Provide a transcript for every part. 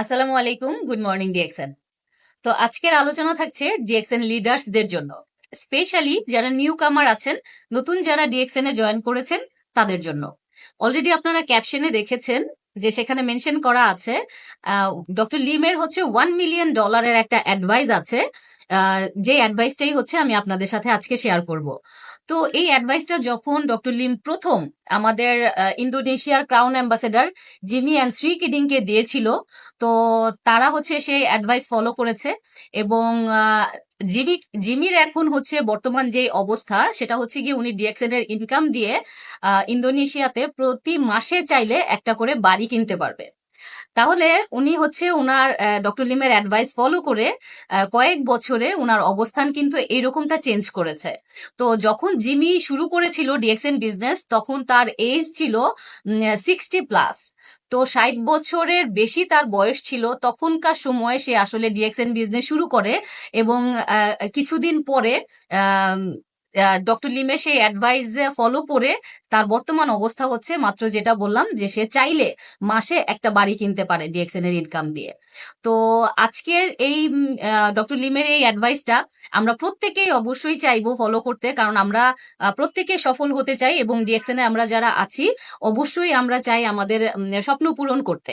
আসসালামু আলাইকুম, good morning DXN. তো আজকের আলোচনা থাকছে ডিএক্সএন লিডার্সদের জন্য, স্পেশালি যারা নিউ কামার আছেন, নতুন যারা ডিএক্সএন এ জয়েন করেছেন তাদের জন্য। অলরেডি আপনারা ক্যাপশনে দেখেছেন যে সেখানে মেনশন করা আছে ডক্টর লিমের হচ্ছে $1 মিলিয়ন একটা অ্যাডভাইস আছে। যে অ্যাডভাইসটাই হচ্ছে আমি আপনাদের সাথে আজকে শেয়ার করব। তো এই অ্যাডভাইসটা যখন ডক্টর লিম প্রথম আমাদের ইন্দোনেশিয়ার crown ambassador Jimmy and Shri কিডিংকে দিয়েছিল, তো তারা হচ্ছে সেই অ্যাডভাইস ফলো করেছে। এবং জিমি জিমির এখন হচ্ছে বর্তমান যে অবস্থা সেটা হচ্ছে কি উনি ডিএক্সএন এর ইনকাম দিয়ে ইন্দোনেশিয়াতে প্রতি মাসে চাইলে একটা করে বাড়ি কিনতে পারবে। তাহলে উনি হচ্ছে উনার ডক্টর লিমের অ্যাডভাইস ফলো করে কয়েক বছরে উনার অবস্থান কিন্তু এইরকমটা চেঞ্জ করেছে। তো যখন জিমি শুরু করেছিল ডিএক্সএন বিজনেস তখন তার এজ ছিল 60+। তো 60 বছরের বেশি তার বয়স ছিল তখনকার সময়ে সে আসলে ডিএক্সএন বিজনেস শুরু করে। এবং কিছুদিন পরে ডক্টর লিমে সেই অ্যাডভাইস ফলো করে তার বর্তমান অবস্থা হচ্ছে মাত্র যেটা বললাম যে সে চাইলে মাসে একটা বাড়ি কিনতে পারে ডিএক্সএন এর ইনকাম দিয়ে। তো আজকের এই ডক্টর লিমের এই অ্যাডভাইসটা আমরা প্রত্যেকেই অবশ্যই চাইবো ফলো করতে, কারণ আমরা প্রত্যেকে সফল হতে চাই এবং ডিএক্সএন এ আমরা যারা আছি অবশ্যই আমরা চাই আমাদের স্বপ্ন পূরণ করতে।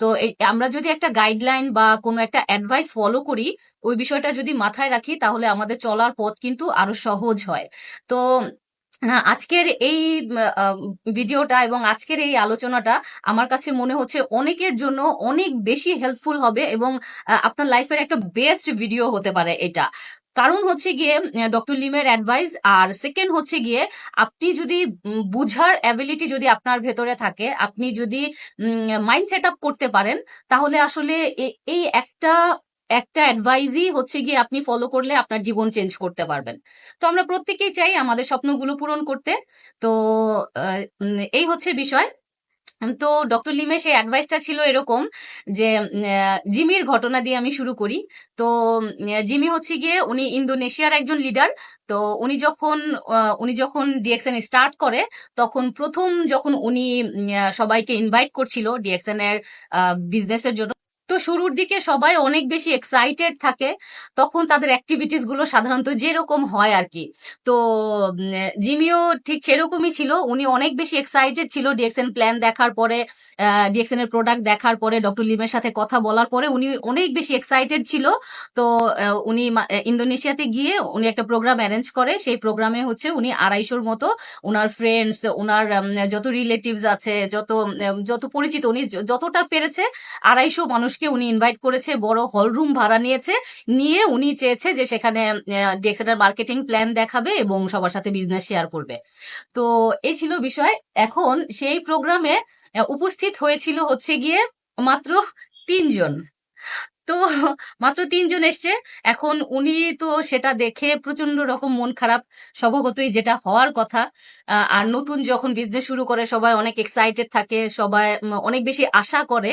তো আমরা যদি একটা গাইডলাইন বা কোনো একটা অ্যাডভাইস ফলো করি, ওই বিষয়টা যদি মাথায় রাখি তাহলে আমাদের চলার পথ কিন্তু আরো সহজ হয়। তো আজকের এই ভিডিওটা এবং আজকের এই আলোচনাটা আমার কাছে মনে হচ্ছে অনেকের জন্য অনেক বেশি হেল্পফুল হবে এবং আপনার লাইফের একটা বেস্ট ভিডিও হতে পারে এটা। কারণ হচ্ছে গিয়ে ডক্টর লিমের অ্যাডভাইস, আর সেকেন্ড হচ্ছে গিয়ে আপনি যদি বুঝার অ্যাবিলিটি যদি আপনার ভেতরে থাকে, আপনি যদি মাইন্ড সেট আপ করতে পারেন, তাহলে আসলে এই একটা একটা অ্যাডভাইজই হচ্ছে গিয়ে আপনি ফলো করলে আপনার জীবন চেঞ্জ করতে পারবেন। তো আমরা প্রত্যেকেই চাই আমাদের স্বপ্নগুলো পূরণ করতে। তো এই হচ্ছে বিষয়। তো ডক্টর লিমের সেই অ্যাডভাইসটা ছিল এরকম যে জিমির ঘটনা দিয়ে আমি শুরু করি। তো জিমি হচ্ছে গিয়ে উনি ইন্দোনেশিয়ার একজন লিডার। তো উনি যখন ডিএক্সএন স্টার্ট করে তখন প্রথম যখন উনি সবাইকে ইনভাইট করছিল ডিএক্সএন এর বিজনেসের জন্য, তো শুরুর দিকে সবাই অনেক বেশি এক্সাইটেড থাকে। তখন তাদের অ্যাক্টিভিটিস গুলো সাধারণত যেরকম হয় আর কি। তো জিমিও ঠিক সেরকমই ছিল, উনি অনেক বেশি এক্সাইটেড ছিল ডিএক্সএন প্ল্যান দেখার পরে, ডিএক্সএন এর প্রোডাক্ট দেখার পরে, ডক্টর লিমের সাথে কথা বলার পরে উনি অনেক বেশি এক্সাইটেড ছিল। তো উনি ইন্দোনেশিয়াতে গিয়ে উনি একটা প্রোগ্রাম অ্যারেঞ্জ করে। সেই প্রোগ্রামে হচ্ছে উনি 250-র মতো ওনার ফ্রেন্ডস, ওনার যত রিলেটিভস আছে, যত পরিচিত, উনি যতটা পেরেছে 250 মানুষকে উনি ইনভাইট করেছে। বড় হল রুম ভাড়া নিয়ে উনি চেয়েছে যে সেখানে ডিএক্সএন এর মার্কেটিং প্ল্যান দেখাবে এবং সবার সাথে বিজনেস শেয়ার করবে। তো এই ছিল বিষয়। এখন সেই প্রোগ্রামে উপস্থিত হয়েছিল হচ্ছে গিয়ে মাত্র 3 জন। তো মাত্র 3 জন এসছে। এখন উনি তো সেটা দেখে প্রচন্ড রকম মন খারাপ, স্বভাবতই যেটা হওয়ার কথা। আর নতুন যখন বিজনেস শুরু করে সবাই অনেক এক্সাইটেড থাকে, সবাই অনেক বেশি আশা করে।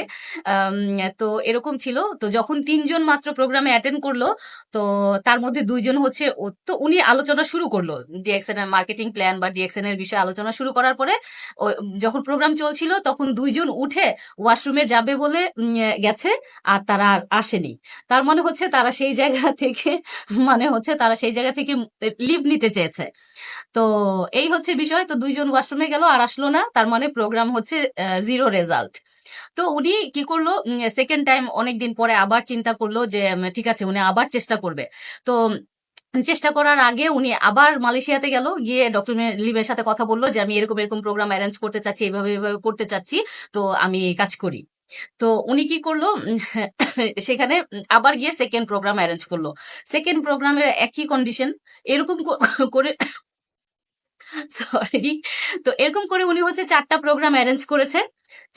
তো এরকম ছিল। তো যখন 3 জন মাত্র প্রোগ্রামে অ্যাটেন্ড করলো, তো তার মধ্যে 2 জন হচ্ছে তো উনি আলোচনা শুরু করলো ডিএক্সএন এর মার্কেটিং প্ল্যান বা ডিএক্সএন এর বিষয়ে আলোচনা শুরু করার পরে যখন প্রোগ্রাম চলছিল তখন 2 জন উঠে ওয়াশরুমে যাবে বলে গেছে, আর তারা আর আসেনি। তার মানে হচ্ছে তারা সেই জায়গা থেকে লিভ নিতে চেয়েছে। তো এই হচ্ছে বিষয়। তো 2 জন ওয়াশরুমে গেল আর আসলো না, তার মানে প্রোগ্রাম হচ্ছে জিরো রেজাল্ট। তো উনি কি করলো, সেকেন্ড টাইম অনেকদিন পরে আবার চিন্তা করলো যে ঠিক আছে উনি আবার চেষ্টা করবে। তো চেষ্টা করার আগে উনি আবার মালয়েশিয়াতে গেল, গিয়ে ডক্টর লিমের সাথে কথা বললো যে আমি এরকম এরকম প্রোগ্রাম অ্যারেঞ্জ করতে চাচ্ছি, এভাবে এভাবে করতে চাচ্ছি, তো আমি কাজ করি। তো উনি কি করলো, সেখানে আবার গিয়ে সেকেন্ড প্রোগ্রাম অ্যারেঞ্জ করলো। সেকেন্ড প্রোগ্রামের একই কন্ডিশন। এরকম করে, সরি, তো এরকম করে উনি হচ্ছে 4টা প্রোগ্রাম অ্যারেঞ্জ করেছে।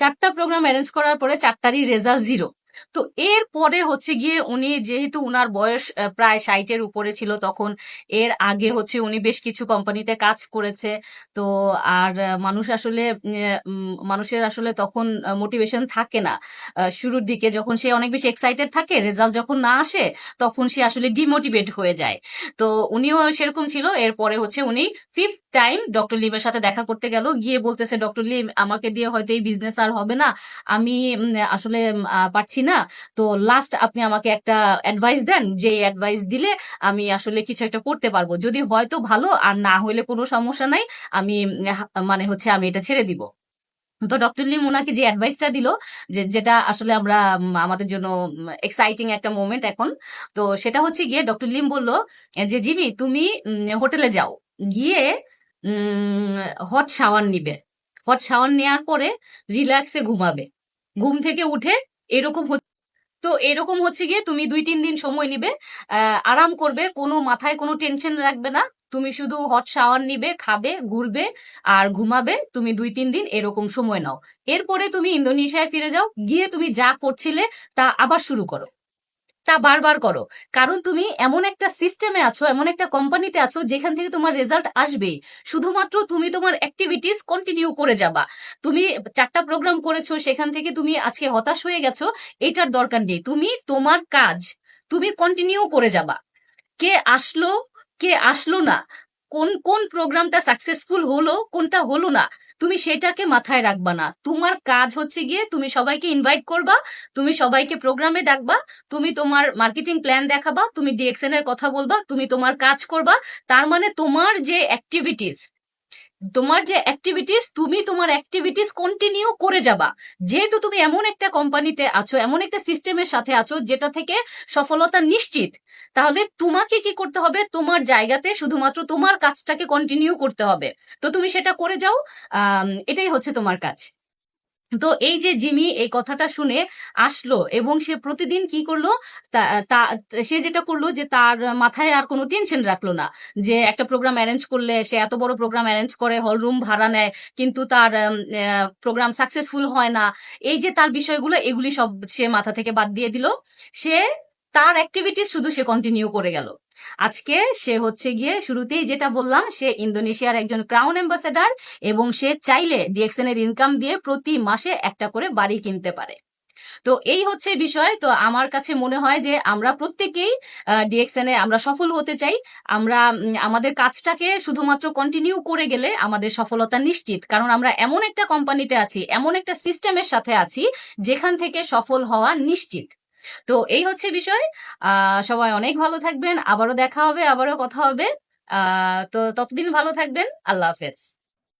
4টা প্রোগ্রাম অ্যারেঞ্জ করার পরে 4টারই রেজাল্ট জিরো। তো এর পরে হচ্ছে গিয়ে উনি, যেহেতু উনার বয়স প্রায় 60-এর উপরে ছিল তখন, এর আগে হচ্ছে উনি বেশ কিছু কোম্পানিতে কাজ করেছে। তো আর মানুষের আসলে তখন মোটিভেশন থাকে না। শুরুর দিকে যখন সে অনেক বেশি এক্সাইটেড থাকে, রেজাল্ট যখন না আসে তখন সে আসলে ডিমোটিভেট হয়ে যায়। তো উনিও সেরকম ছিল। এরপরে হচ্ছে উনি 5th টাইম ডক্টর লিমের সাথে দেখা করতে গেল, গিয়ে বলতেছে ডক্টর লিম আমাকে দিয়ে হয়তো এই বিজনেস আর হবে না, আমি আসলে পারছি না, তো লাস্ট আপনি আমাকে একটা অ্যাডভাইস দেন, যে অ্যাডভাইস দিলে আমি আসলে কিছু একটা করতে পারবো, যদি হয়তো ভালো, আর না হইলে কোনো সমস্যা নাই, আমি মানে হচ্ছে আমি এটা ছেড়ে দিব। তো ডক্টর লিম ওনাকে যে অ্যাডভাইসটা দিল, যেটা আসলে আমরা আমাদের জন্য এক্সাইটিং একটা মোমেন্ট এখন, তো সেটা হচ্ছে গিয়ে ডক্টর লিম বলল যে জিমি তুমি হোটেলে যাও, গিয়ে হট শাওয়ার নিবে, হট শাওয়ার নেওয়ার পরে রিল্যাক্সে ঘুমাবে, ঘুম থেকে উঠে এরকম তো এরকম হচ্ছে গিয়ে তুমি 2-3 দিন সময় নিবে, আরাম করবে, কোনো মাথায় কোনো টেনশন রাখবে না, তুমি শুধু হট শাওয়ার নিবে, খাবে, ঘুরবে আর ঘুমাবে, তুমি 2-3 দিন এরকম সময় নাও। এরপরে তুমি ইন্দোনেশিয়ায় ফিরে যাও, গিয়ে তুমি যা করছিলে তা আবার শুরু করো, তা বারবার করো। কারণ তুমি এমন একটা সিস্টেমে আছো, এমন একটা কোম্পানিতে আছো যেখান থেকে তোমার রেজাল্ট আসবেই, শুধুমাত্র তুমি তোমার অ্যাক্টিভিটিস কন্টিনিউ করে যাবা। তুমি 4টা প্রোগ্রাম করেছো, সেখান থেকে তুমি আজকে হতাশ হয়ে গেছো, এটার দরকার নেই, তুমি তোমার কাজ তুমি কন্টিনিউ করে যাবা। কে আসলো, কে আসলো না, কোন কোন প্রোগ্রামটা সাকসেসফুল হলো, কোনটা হলো না, তুমি সেটাকে মাথায় রাখবা না। তোমার কাজ হচ্ছে গিয়ে তুমি সবাইকে ইনভাইট করবা, তুমি সবাইকে প্রোগ্রামে ডাকবা, তুমি তোমার মার্কেটিং প্ল্যান দেখাবা, তুমি ডিএক্সএন এর কথা বলবা, তুমি তোমার কাজ করবা। তার মানে তোমার যে অ্যাক্টিভিটিস তুমি তোমার অ্যাক্টিভিটিস কন্টিনিউ করে যাবা। যেহেতু তুমি এমন একটা কোম্পানিতে আছো, এমন একটা সিস্টেমের সাথে আছো যেটা থেকে সফলতা নিশ্চিত, তাহলে তোমাকে কি করতে হবে, তোমার জায়গাতে শুধুমাত্র তোমার কাজটাকে কন্টিনিউ করতে হবে। তো তুমি সেটা করে যাও, এটাই হচ্ছে তোমার কাজ। তো এই যে জিমি এই কথাটা শুনে আসলো, এবং সে প্রতিদিন কি করলো, সে যেটা করলো যে তার মাথায় আর কোনো টেনশন রাখলো না, যে একটা প্রোগ্রাম অ্যারেঞ্জ করলে, সে এত বড় প্রোগ্রাম অ্যারেঞ্জ করে, হল রুম ভাড়া নেয়, কিন্তু তার প্রোগ্রাম সাকসেসফুল হয় না। এই যে তার বিষয়গুলো, এগুলি সব সে মাথা থেকে বাদ দিয়ে দিল, সে তার অ্যাক্টিভিটিস শুধু সে কন্টিনিউ করে গেল। আজকে সে হচ্ছে গিয়ে শুরুতেই যেটা বললাম, সে ইন্দোনেশিয়ার একজন ক্রাউন অ্যাম্বাসেডার, এবং সে চাইলে ডিএক্সএন এর ইনকাম দিয়ে প্রতি মাসে একটা করে বাড়ি কিনতে পারে। তো এই হচ্ছে বিষয়। তো আমার কাছে মনে হয় যে আমরা প্রত্যেকেই ডিএক্সএন এ আমরা সফল হতে চাই। আমরা আমাদের কাজটাকে শুধুমাত্র কন্টিনিউ করে গেলে আমাদের সফলতা নিশ্চিত, কারণ আমরা এমন একটা কোম্পানিতে আছি, এমন একটা সিস্টেমের সাথে আছি যেখান থেকে সফল হওয়া নিশ্চিত। তো এই হচ্ছে বিষয়। সবাই অনেক ভালো থাকবেন, আবারও দেখা হবে, আবারও কথা হবে। তো ততদিন ভালো থাকবেন, আল্লাহ হাফেজ।